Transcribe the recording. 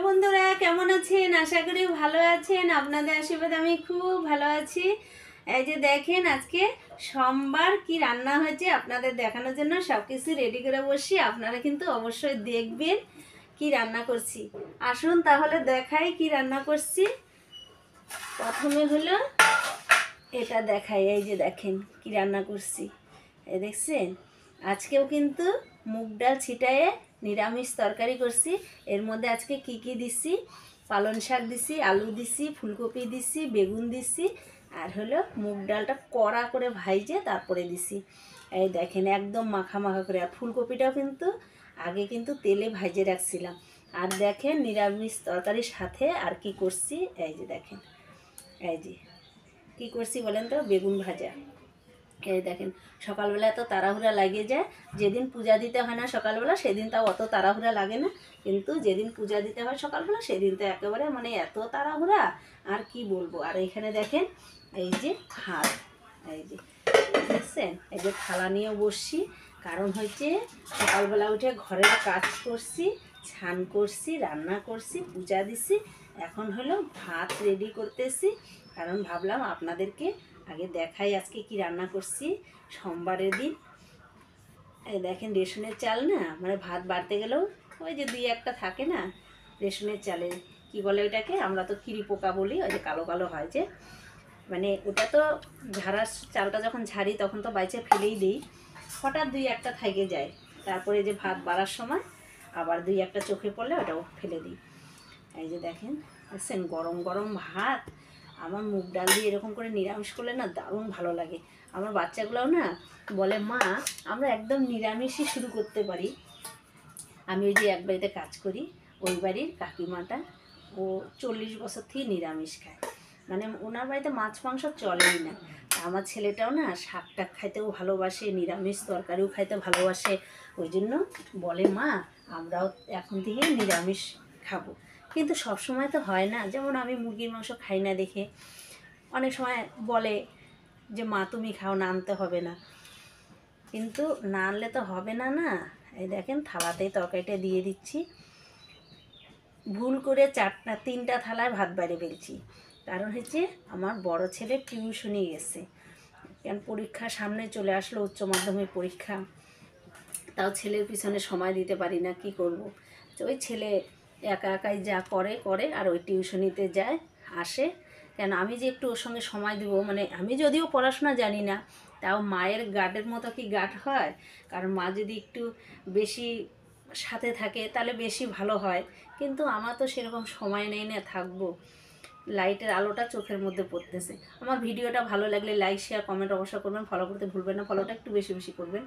বন্ধুরা কেমন আছেন? আশা করি ভালো আছেন। আপনাদের আশীর্বাদে আমি খুব ভালো আছি। এই যে দেখেন আজকে সোমবার কি রান্না হয়েছে আপনাদের দেখানোর জন্য সব কিছু রেডি করে বসি। আপনারা কিন্তু অবশ্যই দেখবেন কি রান্না করছি। আসুন তাহলে দেখাই কি রান্না করছি। প্রথমে হলো এটা দেখাই, এই যে দেখেন কি রান্না করছি। এই দেখছেন, আজকেও কিন্তু মুগ ডাল ছিটায়ে নিরামিষ তরকারি করছি। এর মধ্যে আজকে কি কি দিছি, পালং শাক দিছি, আলু দিছি, ফুলকপি দিছি, বেগুন দিছি, আর হলো মুগ ডালটা কড়া করে ভাইজে তারপরে দিছি। এই দেখেন একদম মাখা মাখা করে। আর ফুলকপিটাও কিন্তু আগে কিন্তু তেলে ভাইজে রাখছিলাম। আর দেখেন নিরামিষ তরকারির সাথে আর কি করছি, এই যে দেখেন, এই যে কী করছি বলেন তো, বেগুন ভাজা। এই দেখেন, সকালবেলা এত তাড়াহুড়া লাগিয়ে যায়। যেদিন পূজা দিতে হয় না সকালবেলা সেদিন তাও অত তাড়াহুড়া লাগে না, কিন্তু যেদিন পূজা দিতে হয় সকালবেলা সেদিন তো একেবারে মানে এত তাড়াহুড়া আর কি বলবো। আর এখানে দেখেন এই যে ভাত, এই যে দেখছেন, এই যে থালা নিয়ে বসছি। কারণ হচ্ছে সকালবেলা উঠে ঘরের কাজ করছি, স্নান করছি, রান্না করছি, পূজা দিছি। এখন হলো ভাত রেডি করতেছি। কারণ ভাবলাম আপনাদেরকে আগে দেখাই আজকে কি রান্না করছি সোমবারের দিন। এই দেখেন রেশনের চাল না, মানে ভাত বাড়তে গেলেও ওই যে দুই একটা থাকে না রেশনের চালে, কি বলে ওইটাকে, আমরা তো খিরি পোকা বলি, ওই যে কালো কালো হয় যে, মানে ওটা তো ঝাড়ার চালটা যখন ঝাড়ি তখন তো বাইচে ফেলেই দিই, হঠাৎ দুই একটা থেকে যায়। তারপরে যে ভাত বাড়ার সময় আবার দুই একটা চোখে পড়লে ওটাও ফেলে দিই। এই যে দেখেন দেখছেন গরম গরম ভাত। আমার মুগ ডাল দিয়ে এরকম করে নিরামিষ করলে না দারুণ ভালো লাগে। আমার বাচ্চাগুলোও না বলে, মা আমরা একদম নিরামিষই শুরু করতে পারি। আমি ওই যে এক বাড়িতে কাজ করি, ওই বাড়ির কাকিমাটা ও 40 বছর থেকে নিরামিষ খায়, মানে ওনার বাড়িতে মাছ মাংস চলেই না। আমার ছেলেটাও না শাক টাক খাইতেও ভালোবাসে, নিরামিষ তরকারিও খাইতে ভালোবাসে। ওই জন্য বলে, মা আমরাও এখন থেকে নিরামিষ খাবো। কিন্তু সব সময় তো হয় না, যেমন আমি মুরগির মাংস খাই না দেখে অনেক সময় বলে যে মা তুমি খাও, না আনতে হবে না। কিন্তু না আনলে তো হবে না না। এই দেখেন থালাতেই তরকারিটা দিয়ে দিচ্ছি। ভুল করে তিনটা থালায় ভাত বাইরে ফেলছি। কারণ হচ্ছে আমার বড় ছেলে টিউশনি গেছে, কারণ পরীক্ষা সামনে চলে আসলো, উচ্চ মাধ্যমিক পরীক্ষা। তাও ছেলের পিছনে সময় দিতে পারি না, কি করব। তো ওই ছেলে একা একাই যা করে করে, আর ওই টিউশনিতে যায় আসে। কেন আমি যে একটু ওর সঙ্গে সময় দেবো, মানে আমি যদিও পড়াশোনা জানি না, তাও মায়ের গার্ডের মতো কি গার্ড হয়? কারণ মা যদি একটু বেশি সাথে থাকে তাহলে বেশি ভালো হয়। কিন্তু আমার তো সেরকম সময় নেই না থাকবো। লাইটের আলোটা চোখের মধ্যে পড়তেছে। আমার ভিডিওটা ভালো লাগলে লাইক শেয়ার কমেন্ট অবশ্যই করবেন, ফলো করতে ভুলবেন না, ফলোটা একটু বেশি বেশি করবেন।